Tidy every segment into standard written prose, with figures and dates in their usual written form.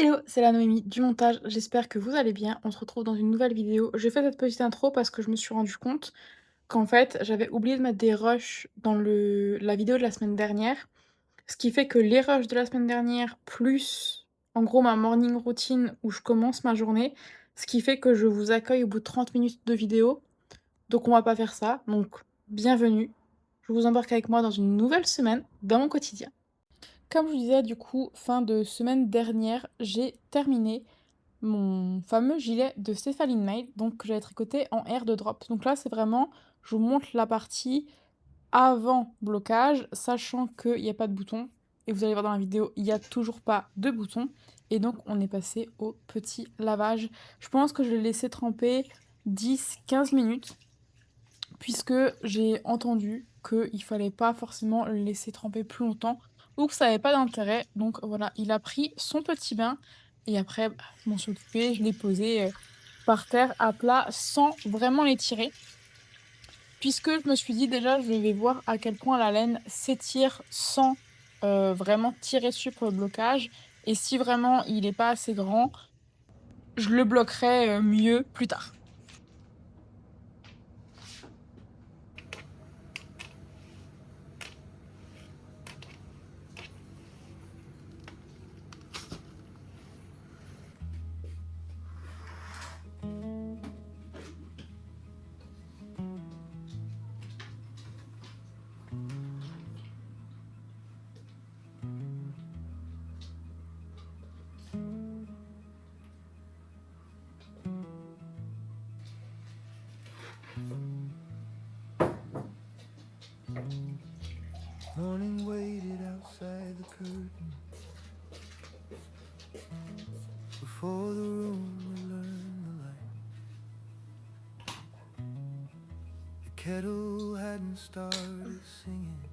Hello, c'est la Noémie du montage, j'espère que vous allez bien. On se retrouve dans une nouvelle vidéo. J'ai fait cette petite intro parce que je me suis rendu compte qu'en fait, j'avais oublié de mettre des rushs dans la vidéo de la semaine dernière. Ce qui fait que les rushs de la semaine dernière, plus en gros ma morning routine où je commence ma journée, ce qui fait que je vous accueille au bout de 30 minutes de vidéo. Donc on va pas faire ça. Donc bienvenue. Je vous embarque avec moi dans une nouvelle semaine dans mon quotidien. Comme je vous disais, du coup, fin de semaine dernière, j'ai terminé mon fameux gilet de Céphaline Mail, donc que j'avais tricoté en air de drop. Donc là, c'est vraiment, je vous montre la partie avant blocage, sachant qu'il n'y a pas de bouton. Et vous allez voir dans la vidéo, il n'y a toujours pas de bouton. Et donc, on est passé au petit lavage. Je pense que je l'ai laissé tremper 10-15 minutes, puisque j'ai entendu qu'il fallait pas forcément le laisser tremper plus longtemps, ou que ça n'avait pas d'intérêt. Donc voilà, il a pris son petit bain, et après, bah, je m'en suis occupée, je l'ai posé par terre à plat sans vraiment l'étirer, puisque je me suis dit déjà, je vais voir à quel point la laine s'étire sans vraiment tirer dessus pour le blocage, et si vraiment il n'est pas assez grand, je le bloquerai mieux plus tard. Morning waited outside the curtain before the room would learn the light. The kettle hadn't started singing.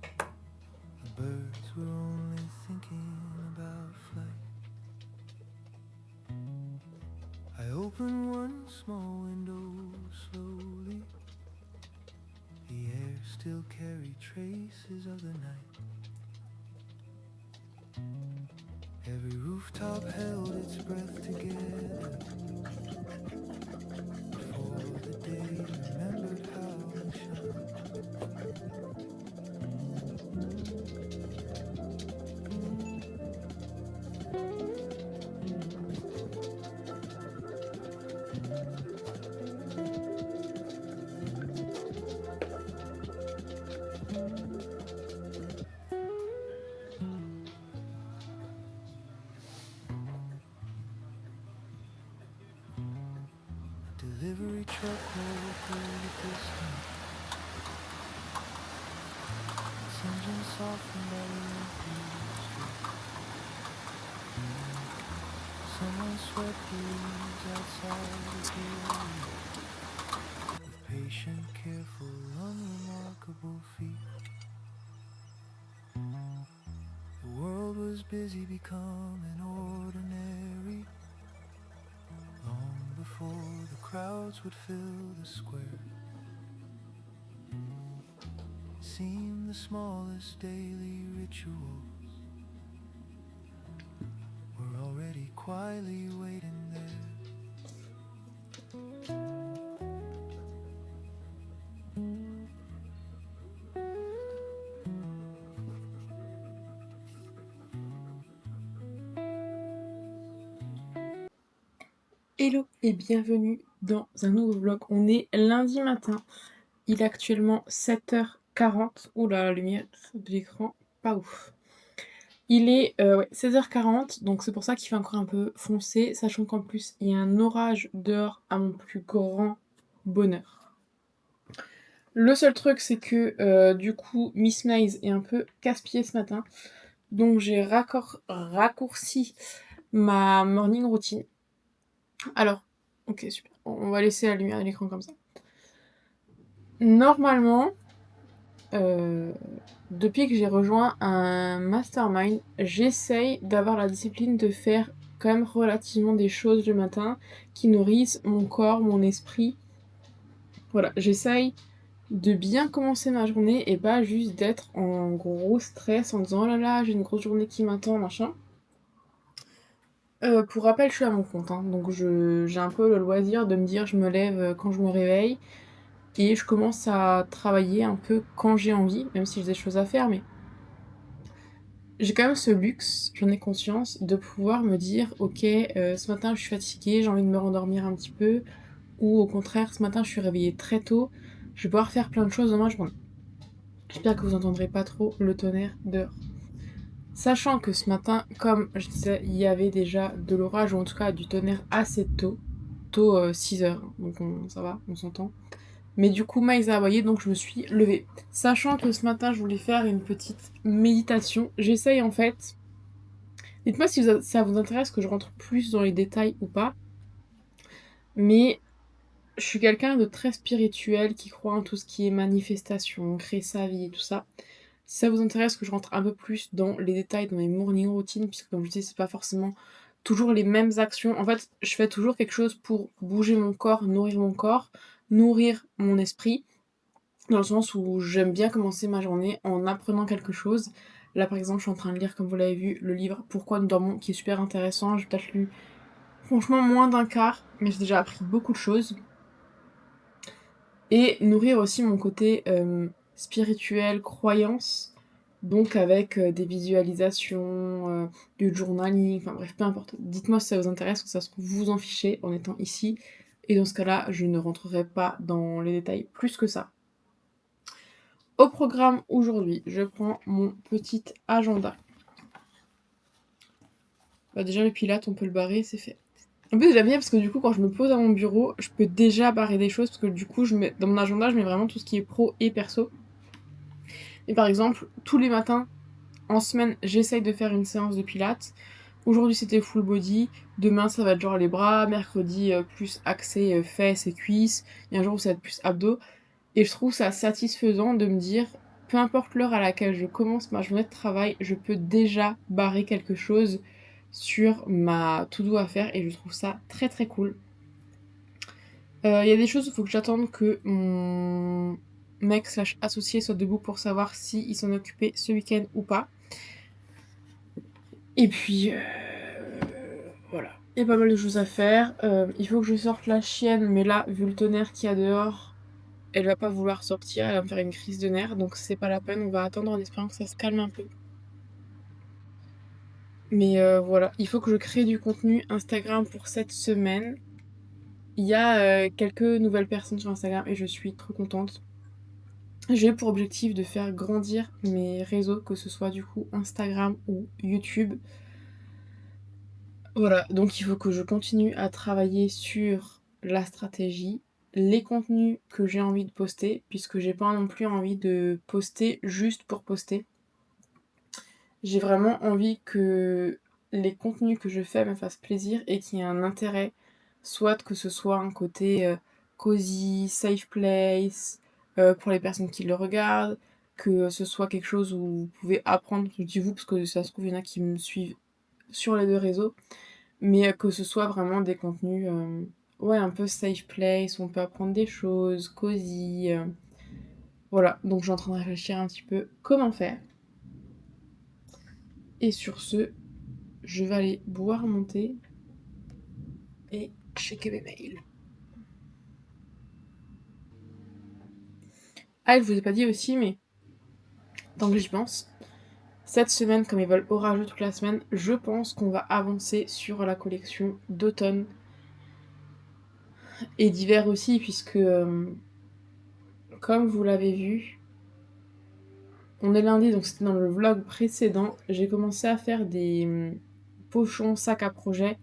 The birds were only thinking about flight. I opened one small window slowly. The air still carried traces of the night. Every rooftop held its breath together before the day remembered how to shine. Delivery truck rolled through the distance, its engine softened by the refuse. Someone swept the leaves outside the door with patient, careful, unremarkable feet. The world was busy becoming ordinary long before the crowds would fill the square. It seemed the smallest daily rituals were already quietly waiting there. Hello et bienvenue dans un nouveau vlog. On est lundi matin, il est actuellement 7h40. Oula, la lumière de l'écran, pas ouf. Il est 16h40, donc c'est pour ça qu'il fait encore un peu foncé, sachant qu'en plus il y a un orage dehors à mon plus grand bonheur. Le seul truc c'est que du coup Miss Maze est un peu casse-pied ce matin, donc j'ai raccourci ma morning routine. Alors, ok, super. On va laisser la lumière de l'écran comme ça. Normalement, depuis que j'ai rejoint un mastermind, j'essaye d'avoir la discipline de faire quand même relativement des choses le matin qui nourrissent mon corps, mon esprit. Voilà, j'essaye de bien commencer ma journée et pas juste d'être en gros stress en disant oh là là, j'ai une grosse journée qui m'attend, machin. Pour rappel, je suis à mon compte, hein, donc j'ai un peu le loisir de me dire: «Je me lève, quand je me réveille» et je commence à travailler un peu quand j'ai envie, même si j'ai des choses à faire, mais j'ai quand même ce luxe, j'en ai conscience, de pouvoir me dire: «OK, ce matin je suis fatiguée, j'ai envie de me rendormir un petit peu» ou au contraire: «Ce matin je suis réveillée très tôt, je vais pouvoir faire plein de choses dans ma journée». J'espère que vous entendrez pas trop le tonnerre dehors. Sachant que ce matin, comme je disais, il y avait déjà de l'orage ou en tout cas du tonnerre assez tôt, 6 heures, hein, donc ça va, on s'entend. Mais du coup, Maïs a aboyé, donc je me suis levée. Sachant que ce matin, je voulais faire une petite méditation. J'essaye en fait. Dites-moi si ça vous intéresse que je rentre plus dans les détails ou pas. Mais je suis quelqu'un de très spirituel qui croit en tout ce qui est manifestation, créer sa vie et tout ça. Si ça vous intéresse que je rentre un peu plus dans les détails dans mes morning routines, puisque comme je dis, c'est pas forcément toujours les mêmes actions. En fait, je fais toujours quelque chose pour bouger mon corps, nourrir mon esprit, dans le sens où j'aime bien commencer ma journée en apprenant quelque chose. Là, par exemple, je suis en train de lire, comme vous l'avez vu, le livre Pourquoi nous dormons, qui est super intéressant. J'ai peut-être lu, franchement, moins d'un quart, mais j'ai déjà appris beaucoup de choses. Et nourrir aussi mon côté spirituel, croyance, donc avec des visualisations, du journaling, enfin bref, peu importe. Dites-moi si ça vous intéresse, que ça se trouve vous en fichez en étant ici, et dans ce cas-là, je ne rentrerai pas dans les détails plus que ça. Au programme aujourd'hui, je prends mon petit agenda. Bah déjà le pilates, on peut le barrer, c'est fait. En plus j'aime bien parce que du coup quand je me pose à mon bureau, je peux déjà barrer des choses parce que du coup dans mon agenda je mets vraiment tout ce qui est pro et perso. Et par exemple, tous les matins, en semaine, j'essaye de faire une séance de pilates. Aujourd'hui, c'était full body. Demain, ça va être genre les bras. Mercredi, plus axé fesses et cuisses. Il y a un jour où ça va être plus abdos. Et je trouve ça satisfaisant de me dire, peu importe l'heure à laquelle je commence ma journée de travail, je peux déjà barrer quelque chose sur ma to-do à faire. Et je trouve ça très très cool. Il y a des choses où il faut que j'attende que mon mec slash associé soit debout pour savoir s'il s'en occupait ce week-end ou pas. Et puis, voilà. Il y a pas mal de choses à faire. Il faut que je sorte la chienne, mais là, vu le tonnerre qu'il y a dehors, elle va pas vouloir sortir, elle va me faire une crise de nerfs, donc c'est pas la peine, on va attendre en espérant que ça se calme un peu. Mais voilà, il faut que je crée du contenu Instagram pour cette semaine. Il y a quelques nouvelles personnes sur Instagram et je suis trop contente. J'ai pour objectif de faire grandir mes réseaux, que ce soit du coup Instagram ou YouTube. Voilà, donc il faut que je continue à travailler sur la stratégie, les contenus que j'ai envie de poster, puisque j'ai pas non plus envie de poster juste pour poster. J'ai vraiment envie que les contenus que je fais me fassent plaisir et qu'il y ait un intérêt, soit que ce soit un côté cosy, safe place, pour les personnes qui le regardent, que ce soit quelque chose où vous pouvez apprendre, je dis vous parce que ça se trouve il y en a qui me suivent sur les deux réseaux, mais que ce soit vraiment des contenus, ouais, un peu safe place, où on peut apprendre des choses, cosy, voilà. Donc je suis en train de réfléchir un petit peu comment faire. Et sur ce, je vais aller boire mon thé et checker mes mails. Ah, je vous ai pas dit aussi, mais tant que j'y pense, cette semaine, comme ils veulent orageux toute la semaine, je pense qu'on va avancer sur la collection d'automne et d'hiver aussi, puisque, comme vous l'avez vu, on est lundi, donc c'était dans le vlog précédent. J'ai commencé à faire des pochons, sacs à projet.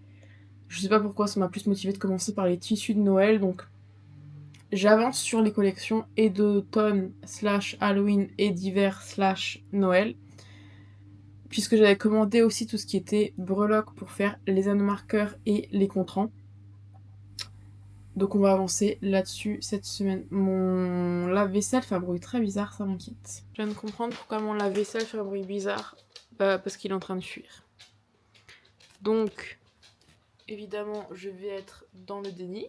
Je sais pas pourquoi, ça m'a plus motivé de commencer par les tissus de Noël. Donc j'avance sur les collections et d'automne slash Halloween et d'hiver slash Noël. Puisque j'avais commandé aussi tout ce qui était breloque pour faire les anneaux marqueurs et les contrans. Donc on va avancer là-dessus cette semaine. Mon lave-vaisselle fait un bruit très bizarre, ça m'inquiète. Je viens de comprendre pourquoi mon lave-vaisselle fait un bruit bizarre. Parce qu'il est en train de fuir. Donc, évidemment, je vais être dans le déni.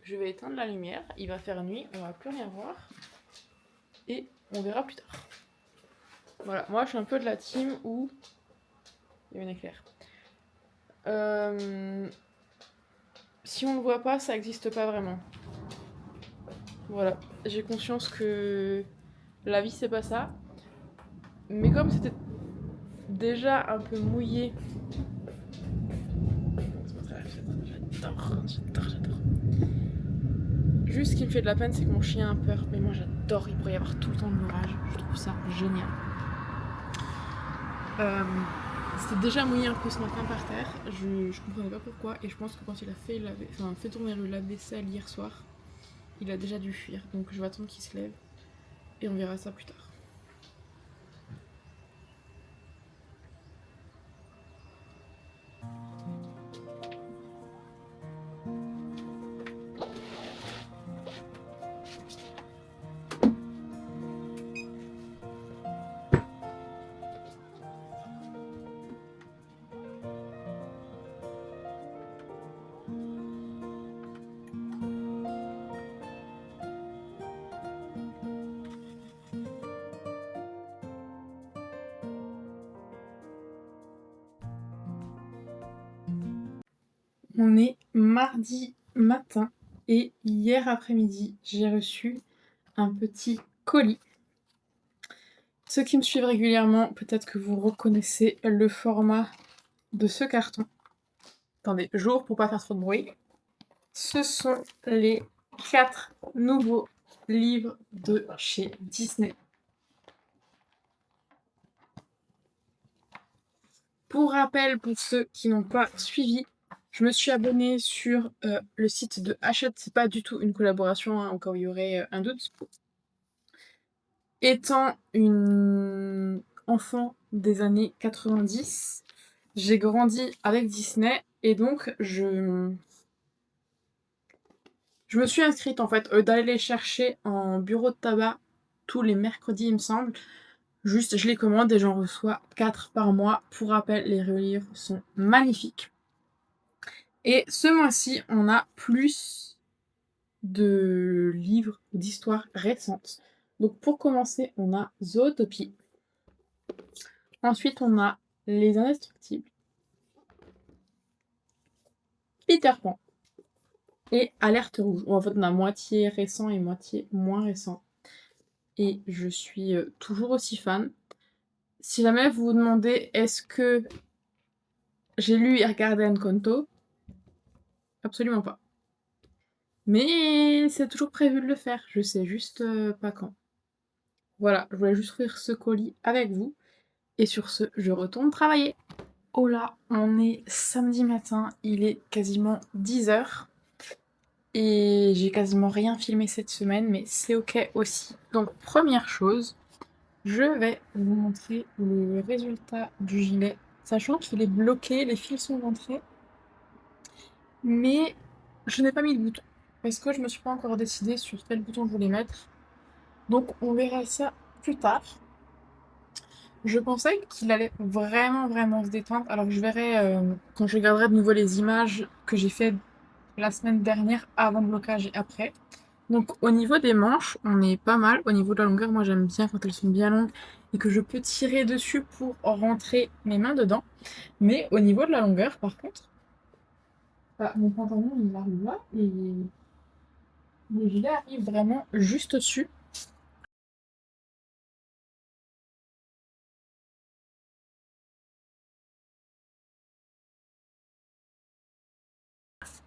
Je vais éteindre la lumière. Il va faire nuit, on va plus rien voir. Et on verra plus tard. Voilà, moi je suis un peu de la team où... Il y a un éclair. Si on le voit pas, ça existe pas vraiment. Voilà, j'ai conscience que la vie c'est pas ça. Mais comme c'était déjà un peu mouillé. J'adore. Juste ce qui me fait de la peine, c'est que mon chien a peur. Mais moi j'adore, il pourrait y avoir tout le temps de l'orage. Je trouve ça génial. C'était déjà mouillé un peu ce matin par terre. Je comprenais pas pourquoi. Et je pense que quand il a fait tourner le lave-vaisselle hier soir, il a déjà dû fuir. Donc je vais attendre qu'il se lève. Et on verra ça plus tard. On est mardi matin et hier après-midi, j'ai reçu un petit colis. Ceux qui me suivent régulièrement, peut-être que vous reconnaissez le format de ce carton. Attendez, j'ouvre pour pas faire trop de bruit. Ce sont les 4 nouveaux livres de chez Disney. Pour rappel, pour ceux qui n'ont pas suivi, je me suis abonnée sur le site de Hachette. C'est pas du tout une collaboration, hein, au cas où il y aurait un doute. Étant une enfant des années 90, j'ai grandi avec Disney et donc je me suis inscrite en fait d'aller les chercher en bureau de tabac tous les mercredis, il me semble. Juste, je les commande et j'en reçois 4 par mois. Pour rappel, les livres sont magnifiques. Et ce mois-ci, on a plus de livres ou d'histoires récentes. Donc pour commencer, on a Zootopie. Ensuite, on a Les Indestructibles, Peter Pan et Alerte Rouge. En fait, on a moitié récent et moitié moins récent. Et je suis toujours aussi fan. Si jamais vous vous demandez est-ce que j'ai lu et regardé Encanto, absolument pas. Mais c'est toujours prévu de le faire, je sais juste pas quand. Voilà, je voulais juste ouvrir ce colis avec vous. Et sur ce, je retourne travailler. Oh là, on est samedi matin, il est quasiment 10h. Et j'ai quasiment rien filmé cette semaine, mais c'est ok aussi. Donc première chose, je vais vous montrer le résultat du gilet. Sachant qu'il est bloqué, les fils sont rentrés. Mais je n'ai pas mis de bouton. Parce que je me suis pas encore décidée sur quel bouton je voulais mettre. Donc on verra ça plus tard. Je pensais qu'il allait vraiment se détendre. Alors je verrai quand je regarderai de nouveau les images que j'ai fait la semaine dernière avant le blocage et après. Donc au niveau des manches, on est pas mal. Au niveau de la longueur, moi j'aime bien quand elles sont bien longues et que je peux tirer dessus pour rentrer mes mains dedans. Mais au niveau de la longueur, par contre, mon pantalon il arrive là et le gilet arrive vraiment juste au-dessus.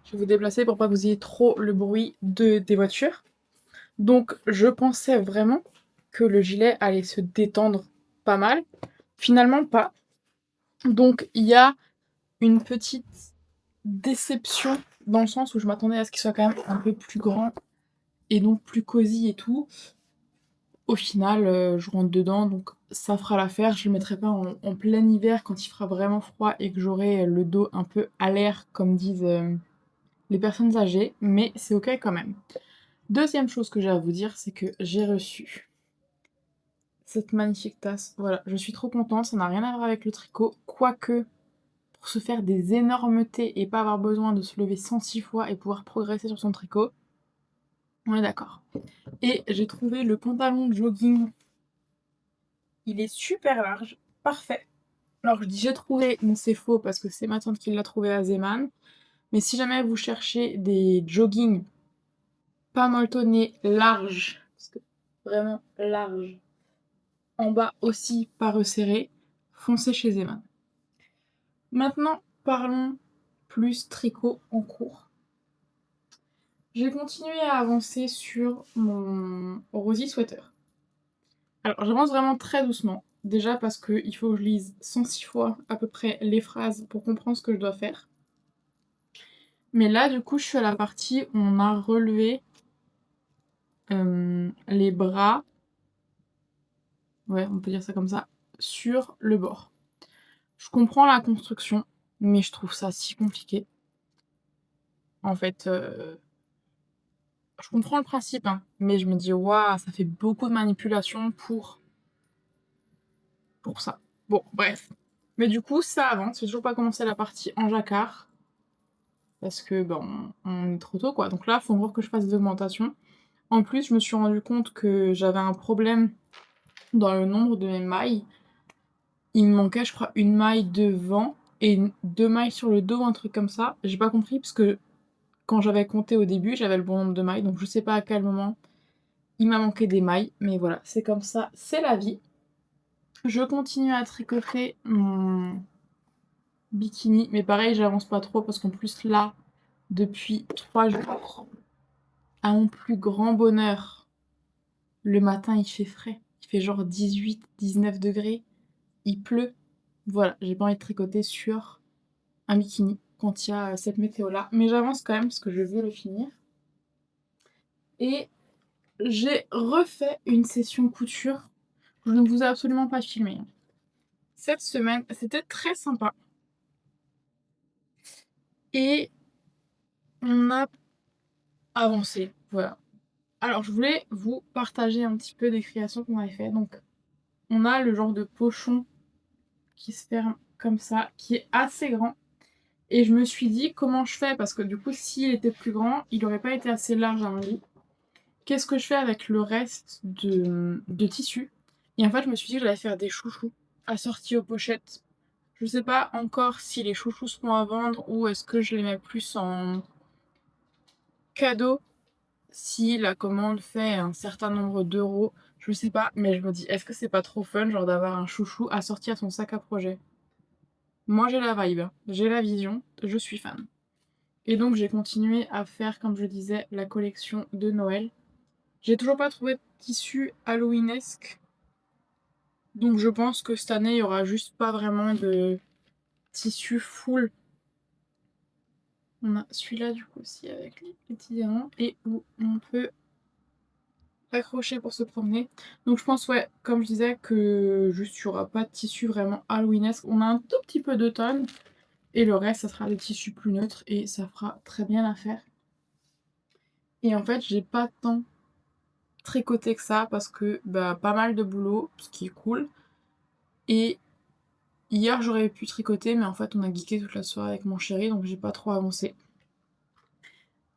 Je vais vous déplacer pour pas que vous ayez trop le bruit des voitures. Donc je pensais vraiment que le gilet allait se détendre pas mal. Finalement pas. Donc il y a une petite déception dans le sens où je m'attendais à ce qu'il soit quand même un peu plus grand et donc plus cosy et tout. Au final, je rentre dedans, donc ça fera l'affaire. Je le mettrai pas en plein hiver quand il fera vraiment froid et que j'aurai le dos un peu à l'air, comme disent les personnes âgées, mais c'est ok quand même. Deuxième chose que j'ai à vous dire, c'est que j'ai reçu cette magnifique tasse. Voilà, je suis trop contente, ça n'a rien à voir avec le tricot, quoique pour se faire des énormes thés et pas avoir besoin de se lever 106 fois et pouvoir progresser sur son tricot, on est d'accord. Et j'ai trouvé le pantalon de jogging, il est super large, parfait. Alors je dis j'ai trouvé, mais c'est faux parce que c'est ma tante qui l'a trouvé à Zeeman. Mais si jamais vous cherchez des joggings pas molletonnés, larges, parce que vraiment larges, en bas aussi pas resserrés, foncez chez Zeeman. Maintenant, parlons plus tricot en cours. J'ai continué à avancer sur mon rosy sweater. Alors j'avance vraiment très doucement. Déjà parce qu'il faut que je lise 106 fois à peu près les phrases pour comprendre ce que je dois faire. Mais là, du coup, je suis à la partie où on a relevé les bras, ouais, on peut dire ça comme ça, sur le bord. Je comprends la construction, mais je trouve ça si compliqué. En fait, je comprends le principe, hein, mais je me dis: «Waouh, ça fait beaucoup de manipulation pour ça». Bon, bref. Mais du coup, ça avance. J'ai toujours pas commencé la partie en jacquard parce que, ben, on est trop tôt, quoi. Donc là, faut encore que je fasse des augmentations. En plus, je me suis rendu compte que j'avais un problème dans le nombre de mes mailles. Il me manquait, je crois, une maille devant et 2 mailles sur le dos, un truc comme ça. J'ai pas compris parce que quand j'avais compté au début, j'avais le bon nombre de mailles, donc je sais pas à quel moment il m'a manqué des mailles, mais voilà, c'est comme ça, c'est la vie. Je continue à tricoter mon bikini, mais pareil, j'avance pas trop parce qu'en plus là, depuis 3 jours, à mon plus grand bonheur, le matin il fait frais. Il fait genre 18-19 degrés, il pleut. Voilà, j'ai pas envie de tricoter sur un bikini quand il y a cette météo-là. Mais j'avance quand même parce que je veux le finir. Et j'ai refait une session couture. Je ne vous ai absolument pas filmé. Cette semaine, c'était très sympa. Et on a avancé. Voilà. Alors, je voulais vous partager un petit peu des créations qu'on avait fait. Donc, on a le genre de pochon qui se ferme comme ça, qui est assez grand. Et je me suis dit, comment je fais? Parce que du coup, s'il était plus grand, il n'aurait pas été assez large à mon goût. Qu'est-ce que je fais avec le reste de tissu? Et en fait, je me suis dit que j'allais faire des chouchous assortis aux pochettes. Je sais pas encore si les chouchous seront à vendre ou est-ce que je les mets plus en cadeau si la commande fait un certain nombre d'euros. Je sais pas, mais je me dis, est-ce que c'est pas trop fun, genre d'avoir un chouchou assorti à son sac à projet? Moi, j'ai la vibe, j'ai la vision, je suis fan. Et donc, j'ai continué à faire, comme je disais, la collection de Noël. J'ai toujours pas trouvé de tissu halloweenesque. Donc je pense que cette année, il y aura juste pas vraiment de tissu full. On a celui-là du coup aussi avec les petits diamants et où on peut accrocher pour se promener. Donc je pense, ouais, comme je disais, que juste il y aura pas de tissu vraiment halloweenesque. On a un tout petit peu d'automne et le reste, ça sera des tissus plus neutres et ça fera très bien l'affaire. Et en fait, j'ai pas tant tricoté que ça parce que bah, pas mal de boulot, ce qui est cool. Et hier, j'aurais pu tricoter, mais en fait, on a geeké toute la soirée avec mon chéri, donc j'ai pas trop avancé.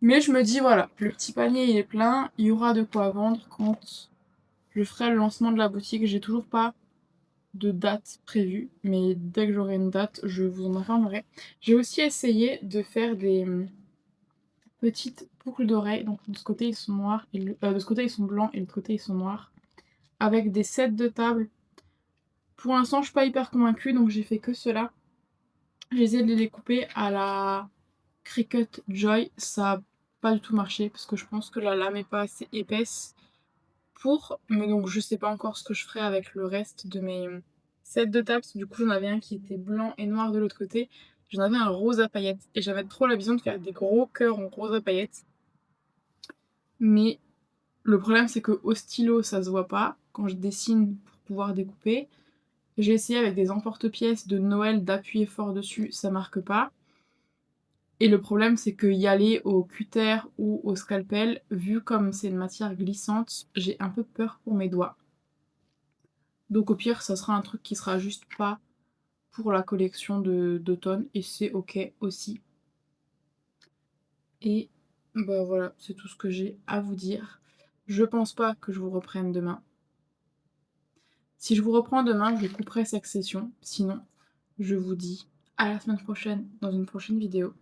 Mais je me dis, voilà, le petit panier il est plein, il y aura de quoi vendre quand je ferai le lancement de la boutique. J'ai toujours pas de date prévue, mais dès que j'aurai une date, je vous en informerai. J'ai aussi essayé de faire des petites boucles d'oreilles, donc de ce côté ils sont noirs, et de ce côté ils sont blancs et de l'autre côté ils sont noirs, avec des sets de table. Pour l'instant, je suis pas hyper convaincue, donc j'ai fait que cela. J'ai essayé de les découper à la Cricut Joy, ça a pas du tout marché parce que je pense que la lame est pas assez épaisse pour, mais donc je sais pas encore ce que je ferai avec le reste de mes sets de table. Du coup, j'en avais un qui était blanc et noir de l'autre côté. J'en avais un rose à paillettes et j'avais trop la vision de faire des gros cœurs en rose à paillettes. Mais le problème, c'est que au stylo, ça se voit pas quand je dessine pour pouvoir découper. J'ai essayé avec des emporte-pièces de Noël d'appuyer fort dessus, ça marque pas. Et le problème, c'est que y aller au cutter ou au scalpel, vu comme c'est une matière glissante, j'ai un peu peur pour mes doigts. Donc au pire, ça sera un truc qui sera juste pas pour la collection d'automne, et c'est ok aussi. Et bah voilà, c'est tout ce que j'ai à vous dire. Je pense pas que je vous reprenne demain. Si je vous reprends demain, je couperai cette session, sinon je vous dis à la semaine prochaine dans une prochaine vidéo.